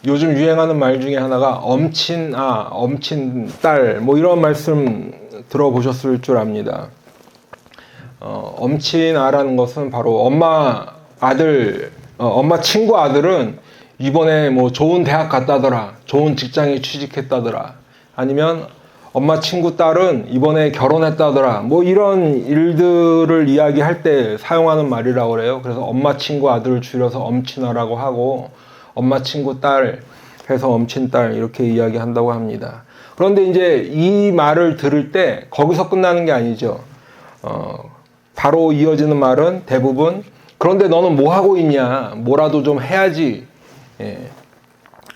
요즘 유행하는 말 중에 하나가 엄친 엄친 딸, 뭐 이런 말씀 들어보셨을 줄 압니다. 엄친아라는 것은 바로 엄마 친구 아들은 이번에 뭐 좋은 대학 갔다더라, 좋은 직장에 취직했다더라, 아니면 엄마 친구 딸은 이번에 결혼했다더라, 뭐 이런 일들을 이야기할 때 사용하는 말이라고 그래요. 그래서 엄마 친구 아들을 줄여서 엄친아라고 하고, 엄마 친구 딸 해서 엄친딸 이렇게 이야기한다고 합니다. 그런데 이제 이 말을 들을 때 거기서 끝나는 게 아니죠. 바로 이어지는 말은 대부분, 그런데 너는 뭐 하고 있냐, 뭐라도 좀 해야지,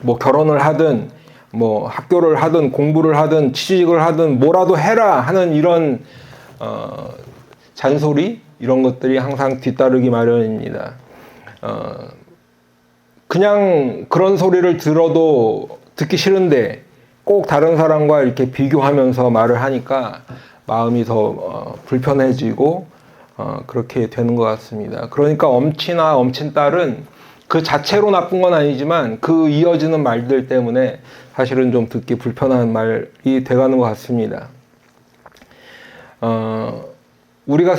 뭐 결혼을 하든 뭐 학교를 하든 공부를 하든 취직을 하든 뭐라도 해라 하는 이런 잔소리, 이런 것들이 항상 뒤따르기 마련입니다. 그냥 그런 소리를 들어도 듣기 싫은데 꼭 다른 사람과 이렇게 비교하면서 말을 하니까 마음이 더 불편해지고 그렇게 되는 것 같습니다. 그러니까 엄친아, 엄친딸은 그 자체로 나쁜 건 아니지만 그 이어지는 말들 때문에 사실은 좀 듣기 불편한 말이 돼가는 것 같습니다. 우리가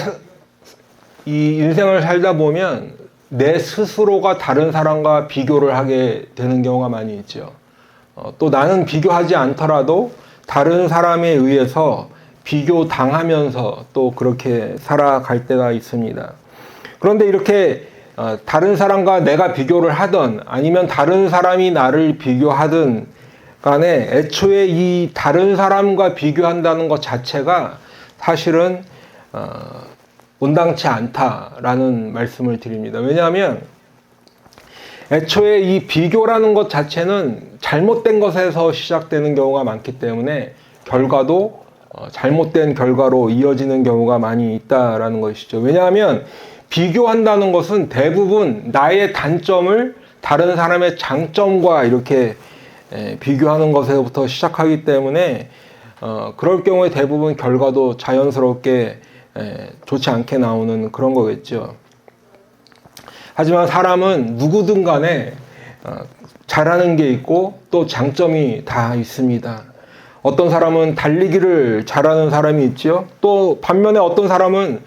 이 인생을 살다 보면 내 스스로가 다른 사람과 비교를 하게 되는 경우가 많이 있죠. 또 나는 비교하지 않더라도 다른 사람에 의해서 비교당하면서 또 그렇게 살아갈 때가 있습니다. 그런데 이렇게 다른 사람과 내가 비교를 하든 아니면 다른 사람이 나를 비교하든 간에 애초에 이 다른 사람과 비교한다는 것 자체가 사실은 온당치 않다라는 말씀을 드립니다. 왜냐하면 애초에 이 비교라는 것 자체는 잘못된 것에서 시작되는 경우가 많기 때문에 결과도 잘못된 결과로 이어지는 경우가 많이 있다라는 것이죠. 왜냐하면 비교한다는 것은 대부분 나의 단점을 다른 사람의 장점과 이렇게 비교하는 것에서부터 시작하기 때문에 그럴 경우에 대부분 결과도 자연스럽게 좋지 않게 나오는 그런 거겠죠. 하지만 사람은 누구든 간에 잘하는 게 있고 또 장점이 다 있습니다. 어떤 사람은 달리기를 잘하는 사람이 있죠. 또 반면에 어떤 사람은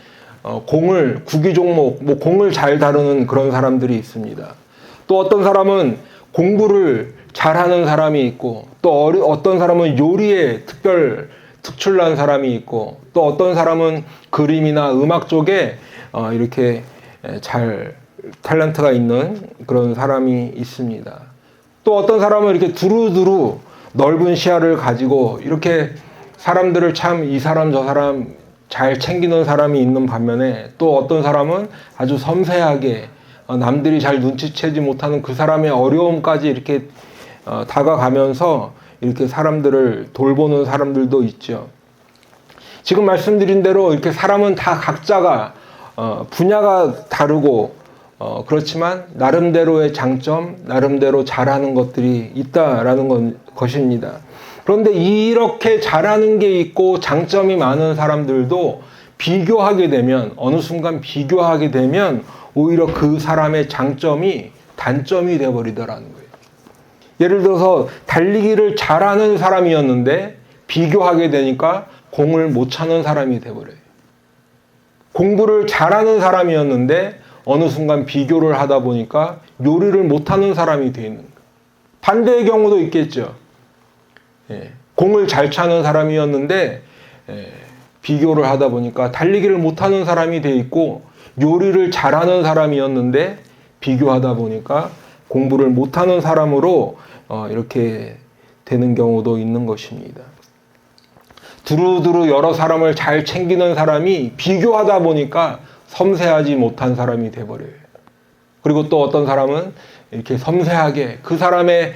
구기 종목, 뭐 공을 잘 다루는 그런 사람들이 있습니다. 또 어떤 사람은 공부를 잘하는 사람이 있고, 또 어떤 사람은 요리에 특출난 사람이 있고, 또 어떤 사람은 그림이나 음악 쪽에 이렇게 잘 탤런트가 있는 그런 사람이 있습니다. 또 어떤 사람은 이렇게 두루두루 넓은 시야를 가지고 이렇게 사람들을 참 이 사람 저 사람 잘 챙기는 사람이 있는 반면에, 또 어떤 사람은 아주 섬세하게 남들이 잘 눈치채지 못하는 그 사람의 어려움까지 이렇게 다가가면서 이렇게 사람들을 돌보는 사람들도 있죠. 지금 말씀드린 대로 이렇게 사람은 다 각자가 분야가 다르고 그렇지만 나름대로의 장점, 나름대로 잘하는 것들이 있다라는 것입니다. 그런데 이렇게 잘하는 게 있고 장점이 많은 사람들도 비교하게 되면, 어느 순간 비교하게 되면 오히려 그 사람의 장점이 단점이 되어버리더라는 거예요. 예를 들어서 달리기를 잘하는 사람이었는데 비교하게 되니까 공을 못 차는 사람이 되어버려요. 공부를 잘하는 사람이었는데 어느 순간 비교를 하다 보니까 요리를 못하는 사람이 되는 거예요. 반대의 경우도 있겠죠. 공을 잘 차는 사람이었는데 비교를 하다 보니까 달리기를 못하는 사람이 돼 있고, 요리를 잘하는 사람이었는데 비교하다 보니까 공부를 못하는 사람으로 이렇게 되는 경우도 있는 것입니다. 두루두루 여러 사람을 잘 챙기는 사람이 비교하다 보니까 섬세하지 못한 사람이 돼버려요. 그리고 또 어떤 사람은 이렇게 섬세하게 그 사람의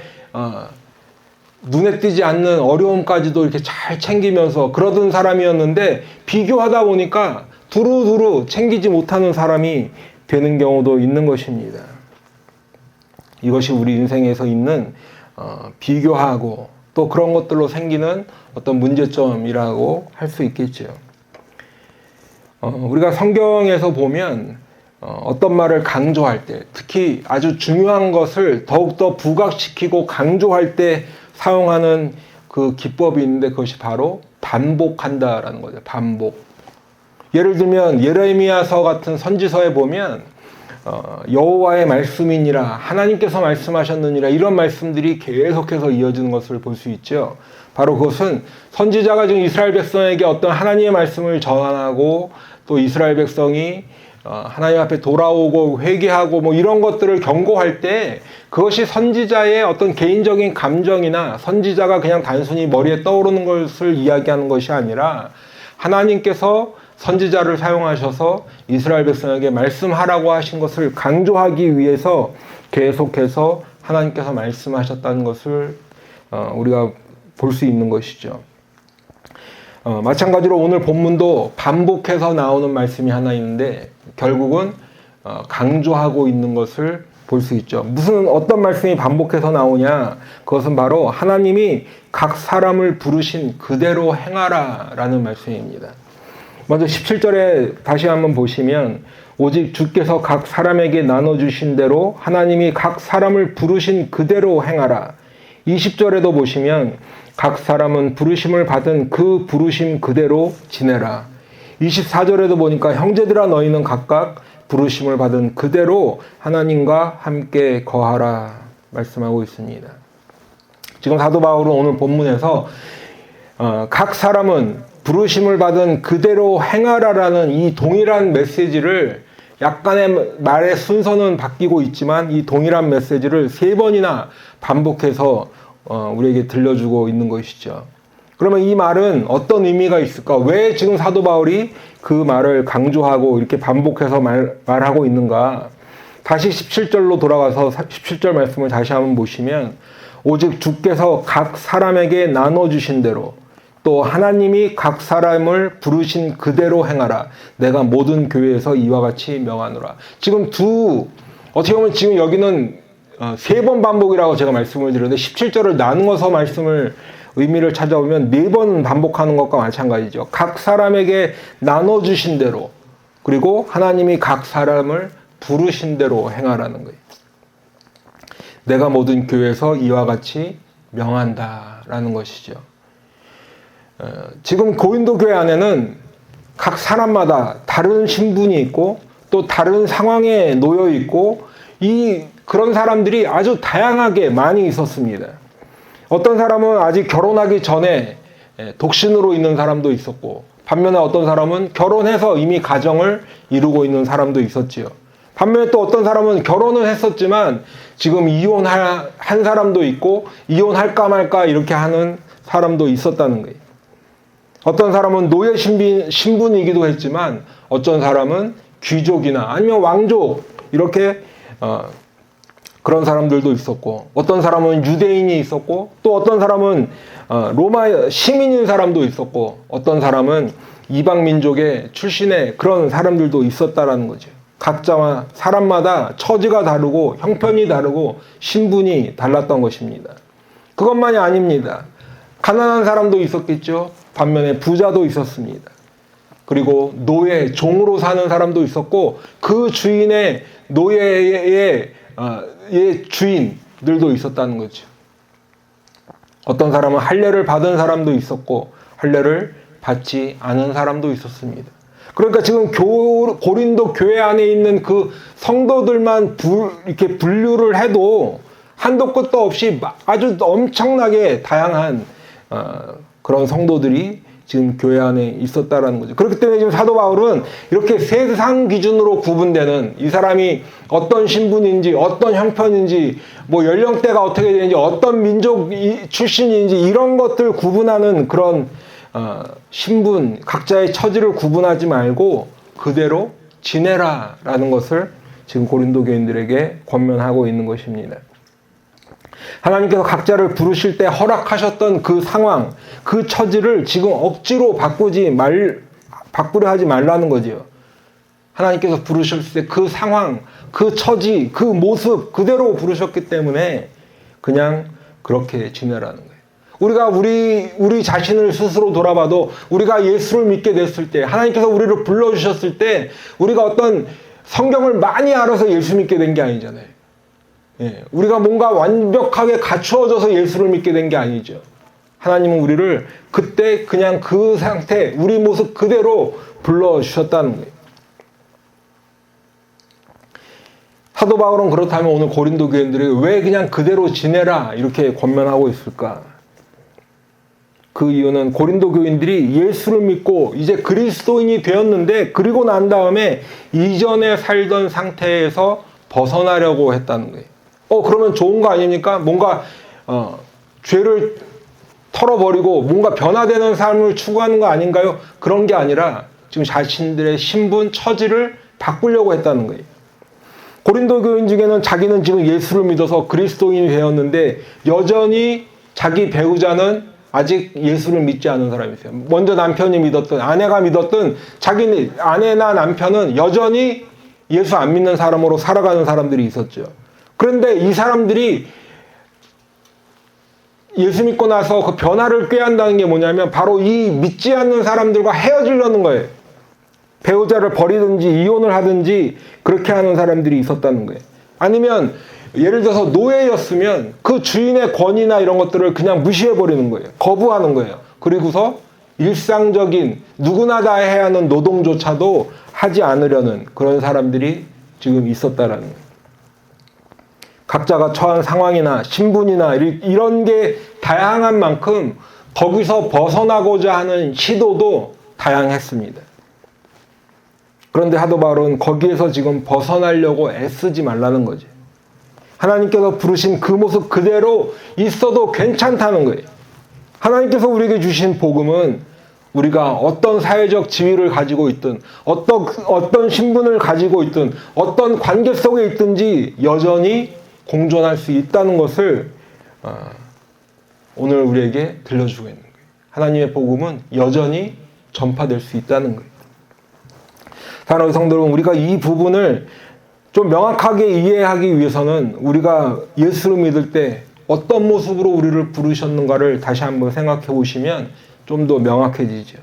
눈에 띄지 않는 어려움까지도 이렇게 잘 챙기면서 그러던 사람이었는데 비교하다 보니까 두루두루 챙기지 못하는 사람이 되는 경우도 있는 것입니다. 이것이 우리 인생에서 있는 비교하고 또 그런 것들로 생기는 어떤 문제점이라고 할 수 있겠죠. 우리가 성경에서 보면 어떤 말을 강조할 때, 특히 아주 중요한 것을 더욱더 부각시키고 강조할 때 사용하는 그 기법이 있는데 그것이 바로 반복한다라는 거죠. 반복. 예를 들면 예레미야서 같은 선지서에 보면 여호와의 말씀이니라, 하나님께서 말씀하셨느니라, 이런 말씀들이 계속해서 이어지는 것을 볼 수 있죠. 바로 그것은 선지자가 지금 이스라엘 백성에게 어떤 하나님의 말씀을 전하고 또 이스라엘 백성이 하나님 앞에 돌아오고 회개하고 뭐 이런 것들을 경고할 때 그것이 선지자의 어떤 개인적인 감정이나 선지자가 그냥 단순히 머리에 떠오르는 것을 이야기하는 것이 아니라 하나님께서 선지자를 사용하셔서 이스라엘 백성에게 말씀하라고 하신 것을 강조하기 위해서 계속해서 하나님께서 말씀하셨다는 것을 우리가 볼 수 있는 것이죠. 마찬가지로 오늘 본문도 반복해서 나오는 말씀이 하나 있는데 결국은 강조하고 있는 것을 볼 수 있죠. 어떤 말씀이 반복해서 나오냐? 그것은 바로 하나님이 각 사람을 부르신 그대로 행하라 라는 말씀입니다. 먼저 17절에 다시 한번 보시면 오직 주께서 각 사람에게 나눠주신 대로 하나님이 각 사람을 부르신 그대로 행하라. 20절에도 보시면 각 사람은 부르심을 받은 그 부르심 그대로 지내라. 24절에도 보니까 형제들아 너희는 각각 부르심을 받은 그대로 하나님과 함께 거하라 말씀하고 있습니다. 지금 사도 바울은 오늘 본문에서 각 사람은 부르심을 받은 그대로 행하라라는 이 동일한 메시지를, 약간의 말의 순서는 바뀌고 있지만 이 동일한 메시지를 3번이나 반복해서 우리에게 들려주고 있는 것이죠. 그러면 이 말은 어떤 의미가 있을까? 왜 지금 사도 바울이 그 말을 강조하고 이렇게 반복해서 말하고 있는가? 다시 17절로 돌아가서 17절 말씀을 다시 한번 보시면 오직 주께서 각 사람에게 나눠주신 대로 또 하나님이 각 사람을 부르신 그대로 행하라. 내가 모든 교회에서 이와 같이 명하노라. 지금 어떻게 보면 지금 여기는 3번 반복이라고 제가 말씀을 드렸는데 17절을 나누어서 의미를 찾아보면 4번 반복하는 것과 마찬가지죠. 각 사람에게 나눠주신 대로, 그리고 하나님이 각 사람을 부르신 대로 행하라는 거예요. 내가 모든 교회에서 이와 같이 명한다라는 것이죠. 지금 고린도 교회 안에는 각 사람마다 다른 신분이 있고 또 다른 상황에 놓여 있고 그런 사람들이 아주 다양하게 많이 있었습니다. 어떤 사람은 아직 결혼하기 전에 독신으로 있는 사람도 있었고, 반면에 어떤 사람은 결혼해서 이미 가정을 이루고 있는 사람도 있었지요. 반면에 또 어떤 사람은 결혼은 했었지만 지금 이혼한 사람도 있고 이혼할까 말까 이렇게 하는 사람도 있었다는 거예요. 어떤 사람은 노예 신분이기도 했지만 어떤 사람은 귀족이나 아니면 왕족 이렇게 그런 사람들도 있었고, 어떤 사람은 유대인이 있었고, 또 어떤 사람은 로마 시민인 사람도 있었고, 어떤 사람은 이방 민족의 출신의 그런 사람들도 있었다라는 거죠. 각자와 사람마다 처지가 다르고 형편이 다르고 신분이 달랐던 것입니다. 그것만이 아닙니다. 가난한 사람도 있었겠죠. 반면에 부자도 있었습니다. 그리고 노예, 종으로 사는 사람도 있었고 그 주인의 노예의 주인들도 있었다는 거죠. 어떤 사람은 할례를 받은 사람도 있었고 할례를 받지 않은 사람도 있었습니다. 그러니까 지금 고린도 교회 안에 있는 그 성도들만 이렇게 분류를 해도 한도 끝도 없이 아주 엄청나게 다양한 그런 성도들이 지금 교회 안에 있었다라는 거죠. 그렇기 때문에 지금 사도 바울은 이렇게 세상 기준으로 구분되는 이 사람이 어떤 신분인지 어떤 형편인지 뭐 연령대가 어떻게 되는지 어떤 민족 출신인지 이런 것들 구분하는 그런 신분, 각자의 처지를 구분하지 말고 그대로 지내라라는 것을 지금 고린도 교인들에게 권면하고 있는 것입니다. 하나님께서 각자를 부르실 때 허락하셨던 그 상황, 그 처지를 지금 억지로 바꾸려 하지 말라는 거지요. 하나님께서 부르셨을 때 그 상황, 그 처지, 그 모습 그대로 부르셨기 때문에 그냥 그렇게 지내라는 거예요. 우리가 우리 자신을 스스로 돌아봐도 우리가 예수를 믿게 됐을 때, 하나님께서 우리를 불러주셨을 때 우리가 어떤 성경을 많이 알아서 예수 믿게 된 게 아니잖아요. 예, 우리가 뭔가 완벽하게 갖추어져서 예수를 믿게 된 게 아니죠. 하나님은 우리를 그때 그냥 그 상태, 우리 모습 그대로 불러주셨다는 거예요. 사도 바울은 그렇다면 오늘 고린도 교인들이 왜 그냥 그대로 지내라 이렇게 권면하고 있을까? 그 이유는 고린도 교인들이 예수를 믿고 이제 그리스도인이 되었는데, 그리고 난 다음에 이전에 살던 상태에서 벗어나려고 했다는 거예요. 그러면 좋은 거 아닙니까? 뭔가 죄를 털어버리고 뭔가 변화되는 삶을 추구하는 거 아닌가요? 그런 게 아니라 지금 자신들의 신분, 처지를 바꾸려고 했다는 거예요. 고린도 교인 중에는 자기는 지금 예수를 믿어서 그리스도인이 되었는데 여전히 자기 배우자는 아직 예수를 믿지 않은 사람이 있어요. 먼저 남편이 믿었든 아내가 믿었든 자기 아내나 남편은 여전히 예수 안 믿는 사람으로 살아가는 사람들이 있었죠. 그런데 이 사람들이 예수 믿고 나서 그 변화를 꾀한다는 게 뭐냐면 바로 이 믿지 않는 사람들과 헤어지려는 거예요. 배우자를 버리든지 이혼을 하든지 그렇게 하는 사람들이 있었다는 거예요. 아니면 예를 들어서 노예였으면 그 주인의 권위나 이런 것들을 그냥 무시해버리는 거예요. 거부하는 거예요. 그리고서 일상적인 누구나 다 해야 하는 노동조차도 하지 않으려는 그런 사람들이 지금 있었다라는 거예요. 각자가 처한 상황이나 신분이나 이런 게 다양한 만큼 거기서 벗어나고자 하는 시도도 다양했습니다. 그런데 사도 바울은 거기에서 지금 벗어나려고 애쓰지 말라는 거죠. 하나님께서 부르신 그 모습 그대로 있어도 괜찮다는 거예요. 하나님께서 우리에게 주신 복음은 우리가 어떤 사회적 지위를 가지고 있든 어떤 신분을 가지고 있든 어떤 관계 속에 있든지 여전히 공존할 수 있다는 것을 오늘 우리에게 들려주고 있는 거예요. 하나님의 복음은 여전히 전파될 수 있다는 거예요. 사랑하는 성도 여러분, 우리가 이 부분을 좀 명확하게 이해하기 위해서는 우리가 예수를 믿을 때 어떤 모습으로 우리를 부르셨는가를 다시 한번 생각해 보시면 좀 더 명확해지죠.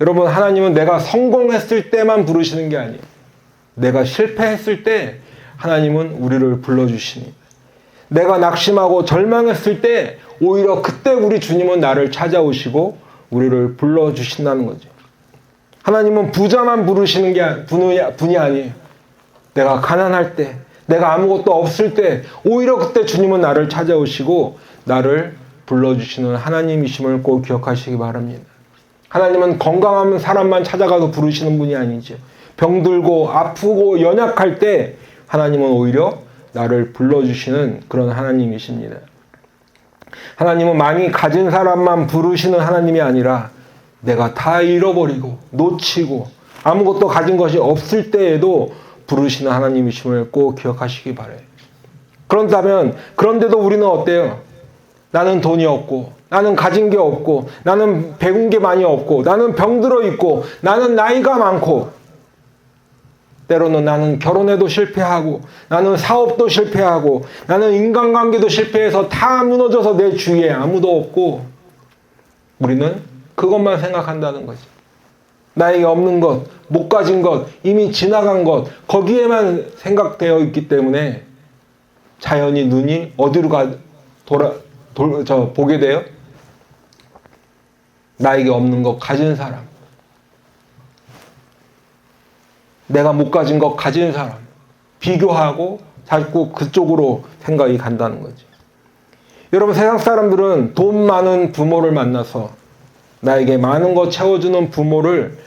여러분, 하나님은 내가 성공했을 때만 부르시는 게 아니에요. 내가 실패했을 때 하나님은 우리를 불러주십니다. 내가 낙심하고 절망했을 때 오히려 그때 우리 주님은 나를 찾아오시고 우리를 불러주신다는 거죠. 하나님은 부자만 부르시는 게 분이 아니에요. 내가 가난할 때, 내가 아무것도 없을 때 오히려 그때 주님은 나를 찾아오시고 나를 불러주시는 하나님이심을 꼭 기억하시기 바랍니다. 하나님은 건강한 사람만 찾아가서 부르시는 분이 아니죠. 병들고 아프고 연약할 때 하나님은 오히려 나를 불러주시는 그런 하나님이십니다. 하나님은 많이 가진 사람만 부르시는 하나님이 아니라 내가 다 잃어버리고 놓치고 아무것도 가진 것이 없을 때에도 부르시는 하나님이심을 꼭 기억하시기 바라요. 그런데도 우리는 어때요? 나는 돈이 없고, 나는 가진 게 없고, 나는 배운 게 많이 없고, 나는 병들어 있고, 나는 나이가 많고, 때로는 나는 결혼에도 실패하고, 나는 사업도 실패하고, 나는 인간관계도 실패해서 다 무너져서 내 주위에 아무도 없고, 우리는 그것만 생각한다는 거지. 나에게 없는 것, 못 가진 것, 이미 지나간 것, 거기에만 생각되어 있기 때문에 자연히 눈이 어디로 보게 돼요? 나에게 없는 것 가진 사람, 내가 못 가진 것 가진 사람, 비교하고 자꾸 그쪽으로 생각이 간다는 거지. 여러분, 세상 사람들은 돈 많은 부모를 만나서 나에게 많은 거 채워주는 부모를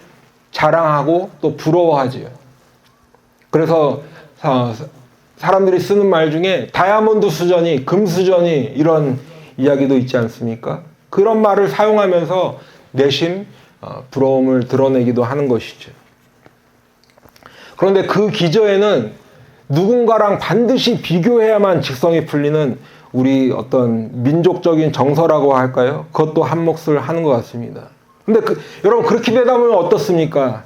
자랑하고 또 부러워하지요. 그래서 사람들이 쓰는 말 중에 다이아몬드 수전이, 금 수전이 이런 이야기도 있지 않습니까? 그런 말을 사용하면서 내심 부러움을 드러내기도 하는 것이죠. 그런데 그 기저에는 누군가랑 반드시 비교해야만 직성이 풀리는 우리 어떤 민족적인 정서라고 할까요? 그것도 한 몫을 하는 것 같습니다. 근데 여러분, 그렇게 되다 보면 어떻습니까?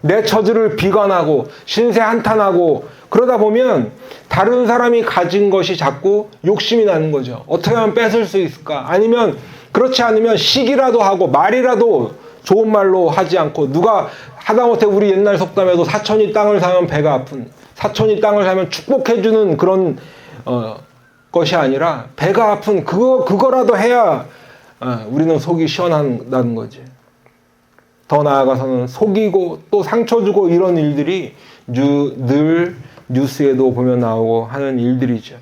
내 처지를 비관하고 신세 한탄하고 그러다 보면 다른 사람이 가진 것이 자꾸 욕심이 나는 거죠. 어떻게 하면 뺏을 수 있을까? 아니면 그렇지 않으면 시기라도 하고 말이라도 좋은 말로 하지 않고 누가 하다못해 우리 옛날 속담에도 사촌이 땅을 사면 배가 아픈, 사촌이 땅을 사면 축복해주는 그런 것이 아니라 배가 아픈 그거라도 해야 우리는 속이 시원하다는 거지. 더 나아가서는 속이고 또 상처 주고 이런 일들이 늘 뉴스에도 보면 나오고 하는 일들이죠.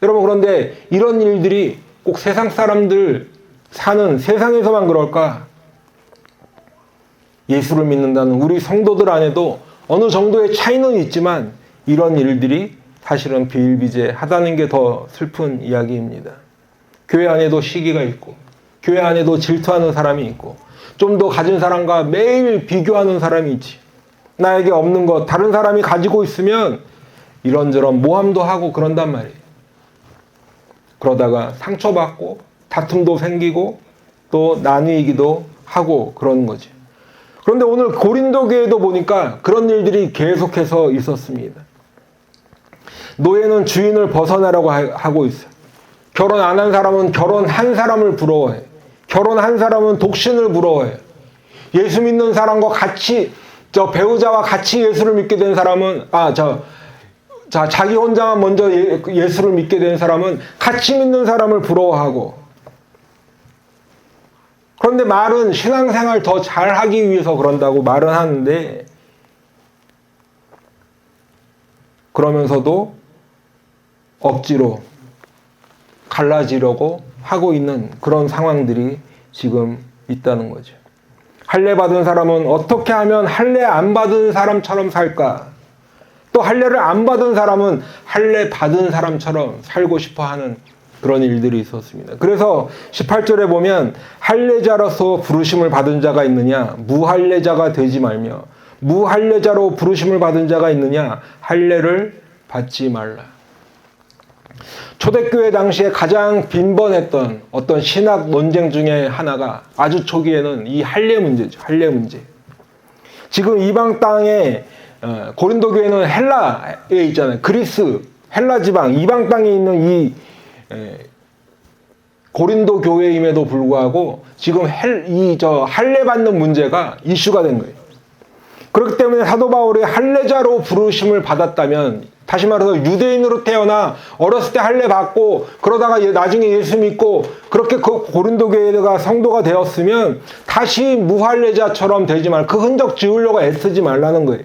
여러분, 그런데 이런 일들이 꼭 세상 사람들 사는 세상에서만 그럴까? 예수를 믿는다는 우리 성도들 안에도 어느 정도의 차이는 있지만 이런 일들이 사실은 비일비재하다는 게 더 슬픈 이야기입니다. 교회 안에도 시기가 있고 교회 안에도 질투하는 사람이 있고 좀 더 가진 사람과 매일 비교하는 사람이 있지. 나에게 없는 것 다른 사람이 가지고 있으면 이런저런 모함도 하고 그런단 말이에요. 그러다가 상처받고 다툼도 생기고 또 나뉘기도 하고 그런 거지. 그런데 오늘 고린도 교회도 보니까 그런 일들이 계속해서 있었습니다. 노예는 주인을 벗어나라고 하고 있어요. 결혼 안 한 사람은 결혼한 사람을 부러워해. 결혼한 사람은 독신을 부러워해. 예수 믿는 사람과 같이 배우자와 같이 예수를 믿게 된 사람은 자기 혼자만 먼저 예수를 믿게 된 사람은 같이 믿는 사람을 부러워하고. 그런데 말은 신앙생활 더 잘하기 위해서 그런다고 말은 하는데 그러면서도 억지로 갈라지려고 하고 있는 그런 상황들이 지금 있다는 거죠. 할례 받은 사람은 어떻게 하면 할례 안 받은 사람처럼 살까? 또 할례를 안 받은 사람은 할례 받은 사람처럼 살고 싶어 하는 그런 일들이 있었습니다. 그래서 18절에 보면 할례자로서 부르심을 받은 자가 있느냐? 무할례자가 되지 말며 무할례자로 부르심을 받은 자가 있느냐? 할례를 받지 말라. 초대교회 당시에 가장 빈번했던 어떤 신학 논쟁 중에 하나가 아주 초기에는 이 할례 문제죠. 할례 문제. 지금 이방 땅에 고린도 교회는 헬라에 있잖아요. 그리스, 헬라 지방, 이방 땅에 있는 이 고린도 교회임에도 불구하고 지금 할례 받는 문제가 이슈가 된 거예요. 그렇기 때문에 사도 바울이 할례자로 부르심을 받았다면, 다시 말해서 유대인으로 태어나 어렸을 때 할례 받고 그러다가 나중에 예수 믿고 그렇게 고린도 교회가 성도가 되었으면 다시 무할례자처럼 되지 말고 그 흔적 지우려고 애쓰지 말라는 거예요.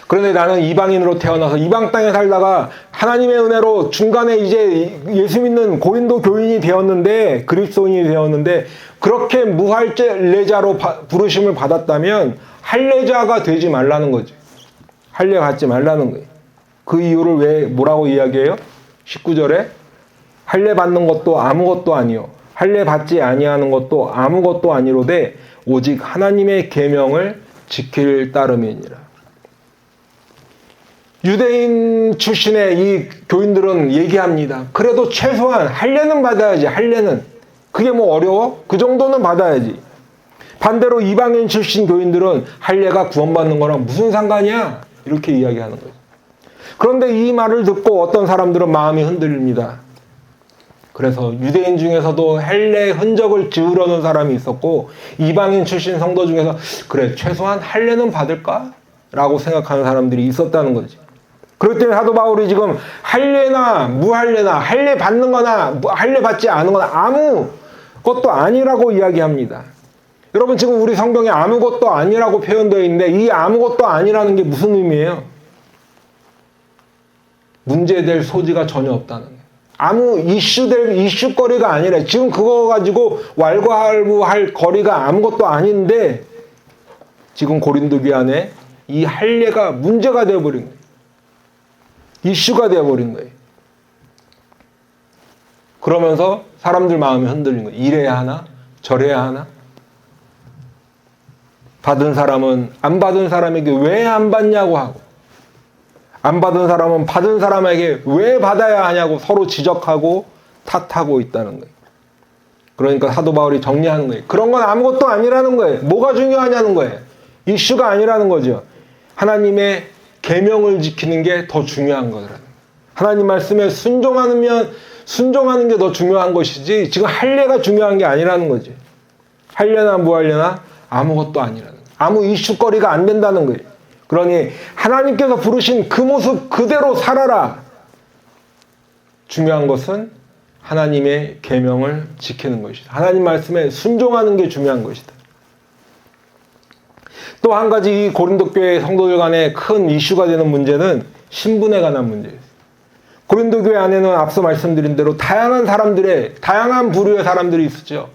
그런데 나는 이방인으로 태어나서 이방 땅에 살다가 하나님의 은혜로 중간에 이제 예수 믿는 고린도 교인이 되었는데, 그리스도인이 되었는데 그렇게 무할례자로 부르심을 받았다면 할례자가 되지 말라는 거죠. 할례 받지 말라는 거예요. 그 이유를 왜 뭐라고 이야기해요? 19절에 할례 받는 것도 아무것도 아니요 할례 받지 아니하는 것도 아무것도 아니로되 오직 하나님의 계명을 지킬 따름이니라. 유대인 출신의 이 교인들은 얘기합니다. 그래도 최소한 할례는 받아야지. 할례는 그게 뭐 어려워? 그 정도는 받아야지. 반대로 이방인 출신 교인들은 할례가 구원받는 거랑 무슨 상관이야? 이렇게 이야기하는 거예요. 그런데 이 말을 듣고 어떤 사람들은 마음이 흔들립니다. 그래서 유대인 중에서도 할례 흔적을 지우려는 사람이 있었고 이방인 출신 성도 중에서 그래 최소한 할례는 받을까? 라고 생각하는 사람들이 있었다는 거지. 그렇기 때문에 사도 바울이 지금 할례나 무할례나 할례 받는 거나 할례 받지 않은 거나 아무것도 아니라고 이야기합니다. 여러분, 지금 우리 성경에 아무것도 아니라고 표현되어 있는데 이 아무것도 아니라는 게 무슨 의미예요? 문제될 소지가 전혀 없다는 거예요. 아무 이슈거리가 아니라 지금 그거 가지고 왈가왈부할 거리가 아무것도 아닌데 지금 고린도 교회 안에 이 할례가 문제가 되어버린 거예요. 이슈가 되어버린 거예요. 그러면서 사람들 마음이 흔들린 거예요. 이래야 하나? 저래야 하나? 받은 사람은 안 받은 사람에게 왜 안 받냐고 하고, 안 받은 사람은 받은 사람에게 왜 받아야 하냐고 서로 지적하고 탓하고 있다는 거예요. 그러니까 사도 바울이 정리하는 거예요. 그런 건 아무것도 아니라는 거예요. 뭐가 중요하냐는 거예요. 이슈가 아니라는 거죠. 하나님의 계명을 지키는 게 더 중요한 거라는 거예요. 하나님 말씀에 순종하는 게 더 중요한 것이지 지금 할례가 중요한 게 아니라는 거지. 할례나 무할례나 아무것도 아니라는 거예요. 아무 이슈거리가 안 된다는 거예요. 그러니 하나님께서 부르신 그 모습 그대로 살아라. 중요한 것은 하나님의 계명을 지키는 것이다. 하나님 말씀에 순종하는 게 중요한 것이다. 또 한 가지 이 고린도 교회 성도들 간에 큰 이슈가 되는 문제는 신분에 관한 문제예요. 고린도 교회 안에는 앞서 말씀드린 대로 다양한 부류의 사람들이 있었죠.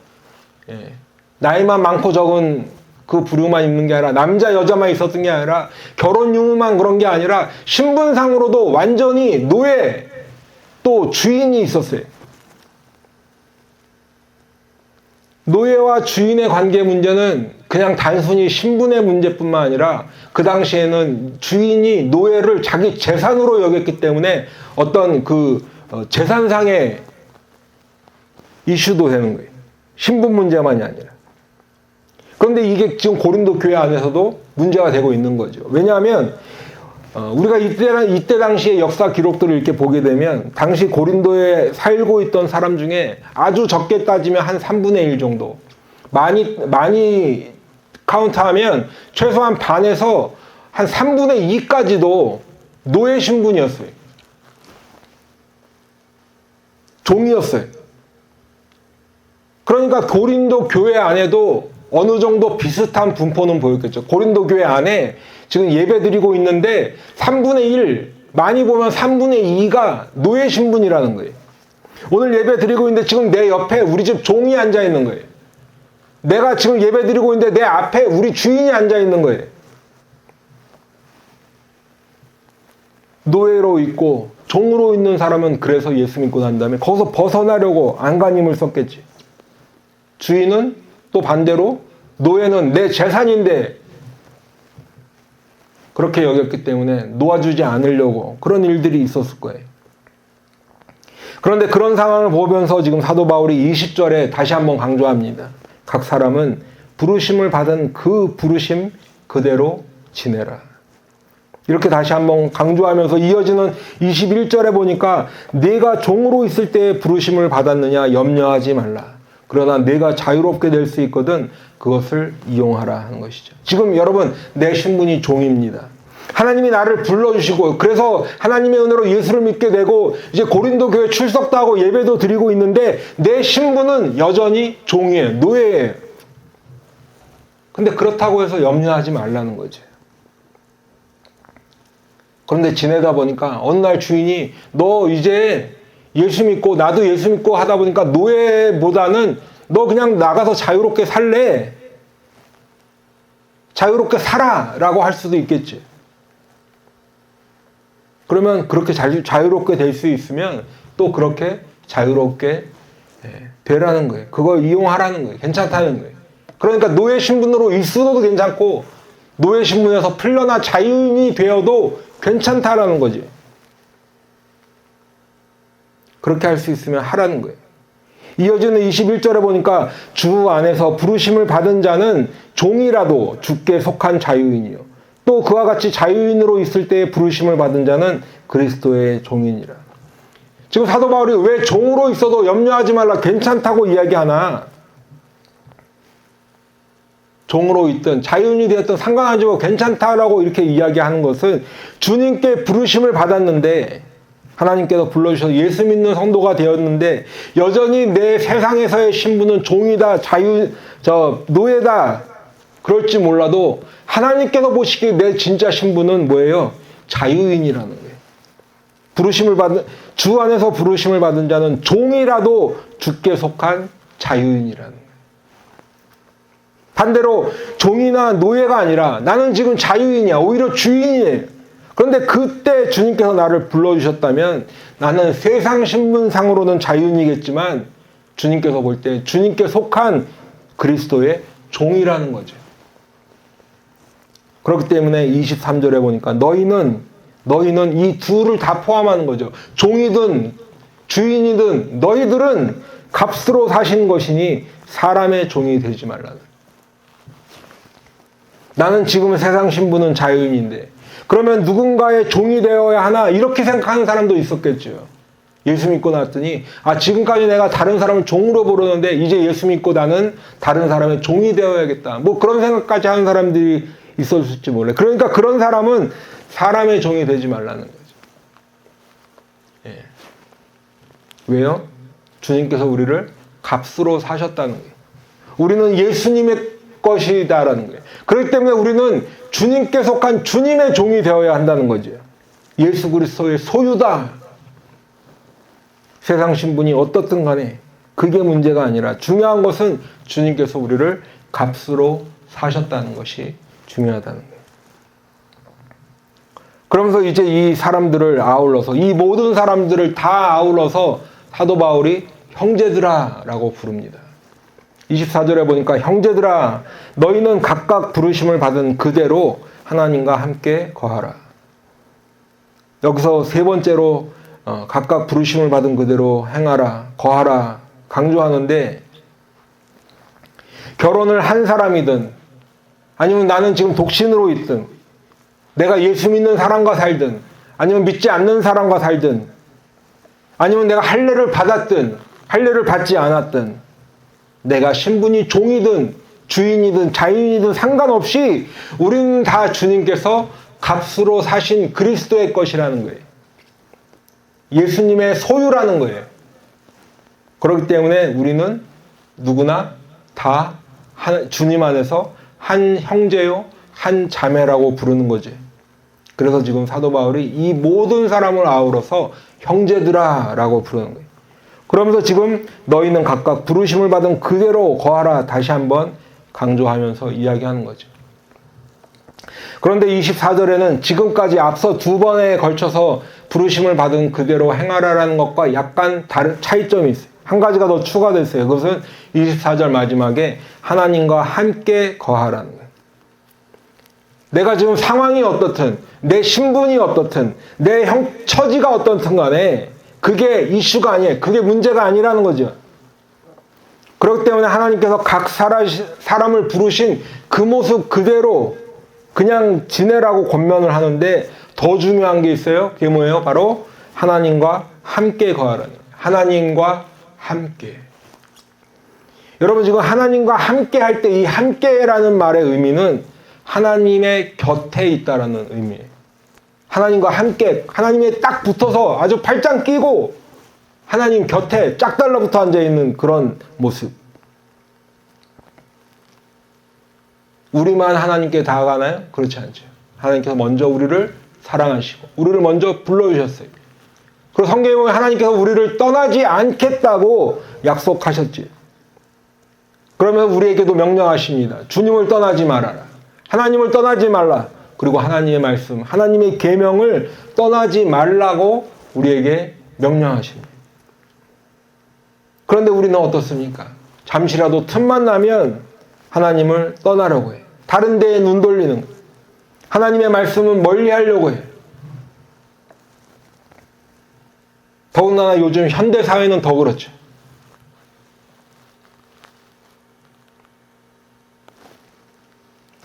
예. 나이만 많고 적은 그 부류만 있는 게 아니라 남자 여자만 있었던 게 아니라 결혼 유무만 그런 게 아니라 신분상으로도 완전히 노예 또 주인이 있었어요. 노예와 주인의 관계 문제는 그냥 단순히 신분의 문제뿐만 아니라 그 당시에는 주인이 노예를 자기 재산으로 여겼기 때문에 어떤 재산상의 이슈도 되는 거예요. 신분 문제만이 아니라. 그런데 이게 지금 고린도 교회 안에서도 문제가 되고 있는 거죠. 왜냐하면 우리가 이때 당시의 역사 기록들을 이렇게 보게 되면 당시 고린도에 살고 있던 사람 중에 아주 적게 따지면 한 3분의 1 정도, 많이 카운트하면 최소한 반에서 한 3분의 2까지도 노예 신분이었어요. 종이었어요. 그러니까 고린도 교회 안에도 어느 정도 비슷한 분포는 보였겠죠. 고린도 교회 안에 지금 예배 드리고 있는데 3분의 1, 많이 보면 3분의 2가 노예 신분이라는 거예요. 오늘 예배 드리고 있는데 지금 내 옆에 우리 집 종이 앉아 있는 거예요. 내가 지금 예배 드리고 있는데 내 앞에 우리 주인이 앉아 있는 거예요. 노예로 있고 종으로 있는 사람은 그래서 예수 믿고 난 다음에 거기서 벗어나려고 안간힘을 썼겠지. 주인은 또 반대로 노예는 내 재산인데 그렇게 여겼기 때문에 놓아주지 않으려고 그런 일들이 있었을 거예요. 그런데 그런 상황을 보면서 지금 사도 바울이 20절에 다시 한번 강조합니다. 각 사람은 부르심을 받은 그 부르심 그대로 지내라. 이렇게 다시 한번 강조하면서 이어지는 21절에 보니까 네가 종으로 있을 때 부르심을 받았느냐 염려하지 말라. 그러나 내가 자유롭게 될 수 있거든 그것을 이용하라 하는 것이죠. 지금 여러분 내 신분이 종입니다. 하나님이 나를 불러주시고 그래서 하나님의 은혜로 예수를 믿게 되고 이제 고린도 교회 출석도 하고 예배도 드리고 있는데 내 신분은 여전히 종이에요. 노예예요. 근데 그렇다고 해서 염려하지 말라는 거죠. 그런데 지내다 보니까 어느 날 주인이 너 이제 예수 믿고 나도 예수 믿고 하다 보니까 노예보다는 너 그냥 나가서 자유롭게 살래. 자유롭게 살아 라고 할 수도 있겠지. 그러면 그렇게 자유롭게 될 수 있으면 또 그렇게 자유롭게 되라는 거예요. 그걸 이용하라는 거예요. 괜찮다는 거예요. 그러니까 노예 신분으로 있어도 괜찮고 노예 신분에서 풀려나 자유인이 되어도 괜찮다라는 거지. 그렇게 할 수 있으면 하라는 거예요. 이어지는 21절에 보니까 주 안에서 부르심을 받은 자는 종이라도 주께 속한 자유인이요. 또 그와 같이 자유인으로 있을 때에 부르심을 받은 자는 그리스도의 종이니라. 지금 사도 바울이 왜 종으로 있어도 염려하지 말라 괜찮다고 이야기하나? 종으로 있든 자유인이 되었든 상관하지 말고 괜찮다라고 이렇게 이야기하는 것은 주님께 부르심을 받았는데 하나님께서 불러주셔서 예수 믿는 성도가 되었는데 여전히 내 세상에서의 신분은 종이다, 노예다 그럴지 몰라도 하나님께서 보시기에 내 진짜 신분은 뭐예요? 자유인이라는 거예요. 주 안에서 부르심을 받은 자는 종이라도 주께 속한 자유인이라는 거예요. 반대로 종이나 노예가 아니라 나는 지금 자유인이야. 오히려 주인이에요. 그런데 그때 주님께서 나를 불러주셨다면 나는 세상 신분상으로는 자유인이겠지만 주님께서 볼 때 주님께 속한 그리스도의 종이라는 거죠. 그렇기 때문에 23절에 보니까 너희는 이 둘을 다 포함하는 거죠. 종이든 주인이든 너희들은 값으로 사신 것이니 사람의 종이 되지 말라는. 나는 지금 세상 신분은 자유인인데 그러면 누군가의 종이 되어야 하나 이렇게 생각하는 사람도 있었겠죠. 예수 믿고 났더니 지금까지 내가 다른 사람을 종으로 부르는데 이제 예수 믿고 나는 다른 사람의 종이 되어야겠다. 뭐 그런 생각까지 하는 사람들이 있었을지 몰라요. 그러니까 그런 사람은 사람의 종이 되지 말라는 거죠. 예. 왜요? 주님께서 우리를 값으로 사셨다는 거예요. 우리는 예수님의 것이다라는 거예요. 그렇기 때문에 우리는 주님께 속한 주님의 종이 되어야 한다는 거죠. 예수 그리스도의 소유다. 세상 신분이 어떻든 간에 그게 문제가 아니라 중요한 것은 주님께서 우리를 값으로 사셨다는 것이 중요하다는 거예요. 그러면서 이제 이 사람들을 아울러서 이 모든 사람들을 다 아울러서 사도 바울이 형제들아 라고 부릅니다. 24절에 보니까 형제들아 너희는 각각 부르심을 받은 그대로 하나님과 함께 거하라. 여기서 세 번째로 각각 부르심을 받은 그대로 행하라, 거하라 강조하는데 결혼을 한 사람이든 아니면 나는 지금 독신으로 있든 내가 예수 믿는 사람과 살든 아니면 믿지 않는 사람과 살든 아니면 내가 할례를 받았든 할례를 받지 않았든 내가 신분이 종이든 주인이든 자인이든 상관없이 우리는 다 주님께서 값으로 사신 그리스도의 것이라는 거예요. 예수님의 소유라는 거예요. 그렇기 때문에 우리는 누구나 다 주님 안에서 한 형제요, 한 자매라고 부르는 거지. 그래서 지금 사도 바울이 이 모든 사람을 아우러서 형제들아 라고 부르는 거예요. 그러면서 지금 너희는 각각 부르심을 받은 그대로 거하라 다시 한번 강조하면서 이야기하는 거죠. 그런데 24절에는 지금까지 앞서 두 번에 걸쳐서 부르심을 받은 그대로 행하라라는 것과 약간 다른 차이점이 있어요. 한 가지가 더 추가됐어요. 그것은 24절 마지막에 하나님과 함께 거하라는 거예요. 내가 지금 상황이 어떻든 내 신분이 어떻든 내 처지가 어떻든 간에 그게 이슈가 아니에요. 그게 문제가 아니라는 거죠. 그렇기 때문에 하나님께서 각 사람을 부르신 그 모습 그대로 그냥 지내라고 권면을 하는데 더 중요한 게 있어요. 그게 뭐예요? 바로 하나님과 함께 거하라는 거예요. 하나님과 함께. 여러분 지금 하나님과 함께 할 때 이 함께라는 말의 의미는 하나님의 곁에 있다라는 의미예요. 하나님과 함께, 하나님에 딱 붙어서 아주 팔짱 끼고 하나님 곁에 짝 달라붙어 앉아있는 그런 모습. 우리만 하나님께 다가가나요? 그렇지 않죠. 하나님께서 먼저 우리를 사랑하시고 우리를 먼저 불러주셨어요. 그리고 성경에 보면 하나님께서 우리를 떠나지 않겠다고 약속하셨지. 그러면 우리에게도 명령하십니다. 주님을 떠나지 말아라. 하나님을 떠나지 말라. 그리고 하나님의 말씀, 하나님의 계명을 떠나지 말라고 우리에게 명령하십니다. 그런데 우리는 어떻습니까? 잠시라도 틈만 나면 하나님을 떠나려고 해요. 다른 데에 눈 돌리는 거예요. 하나님의 말씀은 멀리 하려고 해요. 더군다나 요즘 현대사회는 더 그렇죠.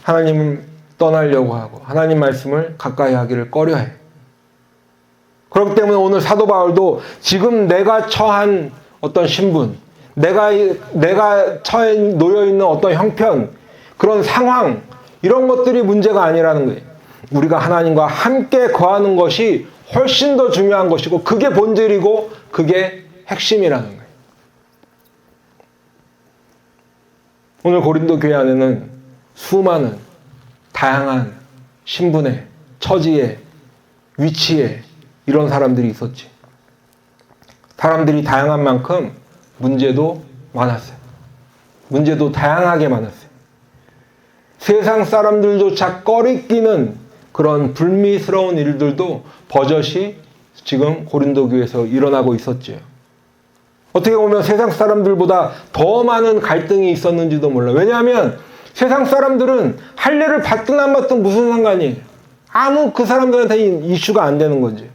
하나님은 떠나려고 하고 하나님 말씀을 가까이 하기를 꺼려해. 그렇기 때문에 오늘 사도 바울도 지금 내가 처한 어떤 신분, 내가 처해 놓여 있는 어떤 형편, 그런 상황, 이런 것들이 문제가 아니라는 거예요. 우리가 하나님과 함께 거하는 것이 훨씬 더 중요한 것이고 그게 본질이고 그게 핵심이라는 거예요. 오늘 고린도 교회 안에는 수많은 다양한 신분에, 처지에, 위치에 이런 사람들이 있었지. 사람들이 다양한 만큼 문제도 많았어요. 문제도 다양하게 많았어요. 세상 사람들조차 꺼리끼는 그런 불미스러운 일들도 버젓이 지금 고린도 교회에서 일어나고 있었죠. 어떻게 보면 세상 사람들보다 더 많은 갈등이 있었는지도 몰라요. 왜냐하면 세상 사람들은 할례를 받든 안 받든 무슨 상관이에요. 아무 그 사람들한테는 이슈가 안 되는 거지.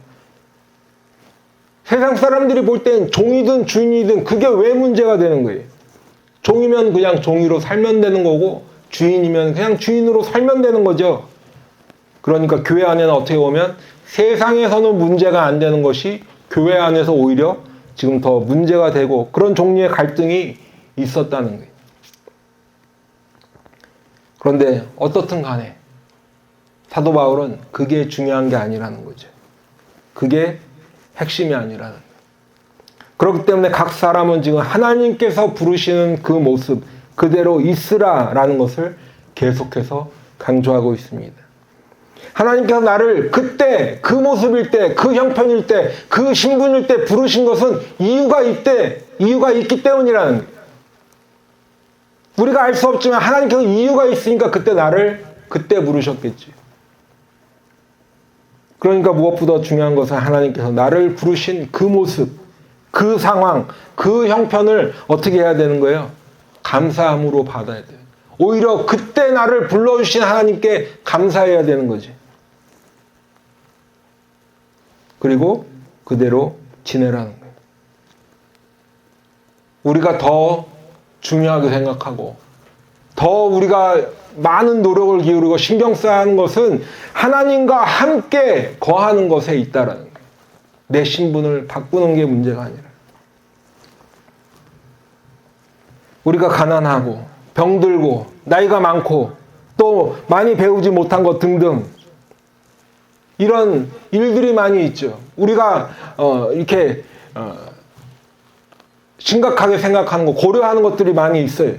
세상 사람들이 볼 땐 종이든 주인이든 그게 왜 문제가 되는 거예요. 종이면 그냥 종이로 살면 되는 거고 주인이면 그냥 주인으로 살면 되는 거죠. 그러니까 교회 안에는 어떻게 보면 세상에서는 문제가 안 되는 것이 교회 안에서 오히려 지금 더 문제가 되고 그런 종류의 갈등이 있었다는 거예요. 그런데 어떻든 간에 사도 바울은 그게 중요한 게 아니라는 거죠. 그게 핵심이 아니라는 거예요. 그렇기 때문에 각 사람은 지금 하나님께서 부르시는 그 모습 그대로 있으라라는 것을 계속해서 강조하고 있습니다. 하나님께서 나를 그때 그 모습일 때 그 형편일 때 그 신분일 때 부르신 것은 이유가 있기 때문이라는 거예요. 우리가 알 수 없지만 하나님께서 이유가 있으니까 그때 나를 그때 부르셨겠지. 그러니까 무엇보다 중요한 것은 하나님께서 나를 부르신 그 모습, 그 상황, 그 형편을 어떻게 해야 되는 거예요? 감사함으로 받아야 돼요. 오히려 그때 나를 불러주신 하나님께 감사해야 되는 거지. 그리고 그대로 지내라는 거예요. 우리가 더 중요하게 생각하고 더 우리가 많은 노력을 기울이고 신경 써야 하는 것은 하나님과 함께 거하는 것에 있다라는 거예요. 내 신분을 바꾸는 게 문제가 아니라. 우리가 가난하고 병들고 나이가 많고 또 많이 배우지 못한 것 등등 이런 일들이 많이 있죠. 우리가 이렇게 심각하게 생각하는 거 고려하는 것들이 많이 있어요.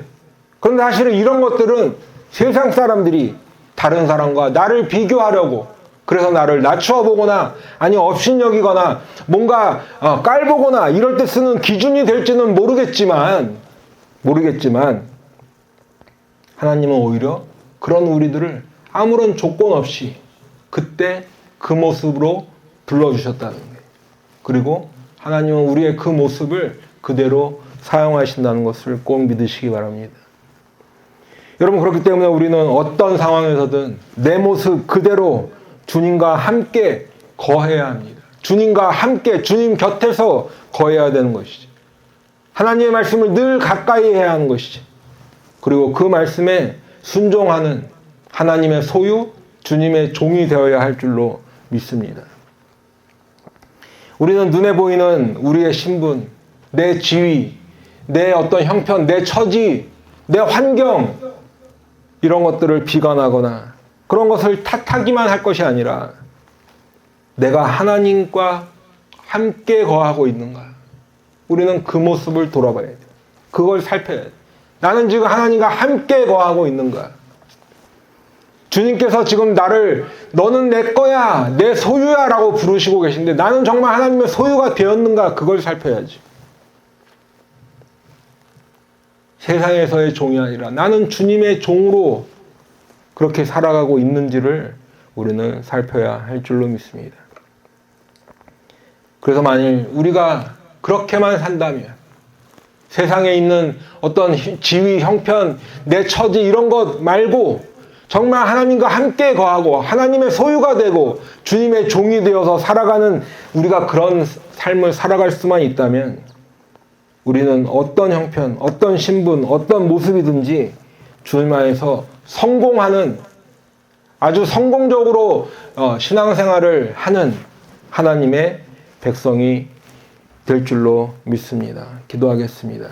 그런데 사실은 이런 것들은 세상 사람들이 다른 사람과 나를 비교하려고 그래서 나를 낮추어 보거나 아니 업신여기거나 뭔가 깔보거나 이럴 때 쓰는 기준이 될지는 모르겠지만 하나님은 오히려 그런 우리들을 아무런 조건 없이 그때 그 모습으로 불러주셨다는 거예요. 그리고 하나님은 우리의 그 모습을 그대로 사용하신다는 것을 꼭 믿으시기 바랍니다. 여러분 그렇기 때문에 우리는 어떤 상황에서든 내 모습 그대로 주님과 함께 거해야 합니다. 주님과 함께 주님 곁에서 거해야 되는 것이지. 하나님의 말씀을 늘 가까이 해야 하는 것이지. 그리고 그 말씀에 순종하는 하나님의 소유, 주님의 종이 되어야 할 줄로 믿습니다. 우리는 눈에 보이는 우리의 신분, 내 지위, 내 어떤 형편, 내 처지, 내 환경 이런 것들을 비관하거나 그런 것을 탓하기만 할 것이 아니라 내가 하나님과 함께 거하고 있는가? 우리는 그 모습을 돌아봐야 돼요. 그걸 살펴야 돼요. 나는 지금 하나님과 함께 거하고 있는가? 주님께서 지금 나를 너는 내 거야, 내 소유야 라고 부르시고 계신데 나는 정말 하나님의 소유가 되었는가? 그걸 살펴야지. 세상에서의 종이 아니라 나는 주님의 종으로 그렇게 살아가고 있는지를 우리는 살펴야 할 줄로 믿습니다. 그래서 만일 우리가 그렇게만 산다면 세상에 있는 어떤 지위, 형편, 내 처지 이런 것 말고 정말 하나님과 함께 거하고 하나님의 소유가 되고 주님의 종이 되어서 살아가는 우리가 그런 삶을 살아갈 수만 있다면 우리는 어떤 형편, 어떤 신분, 어떤 모습이든지 주님 안에서 성공하는 아주 성공적으로 신앙생활을 하는 하나님의 백성이 될 줄로 믿습니다. 기도하겠습니다.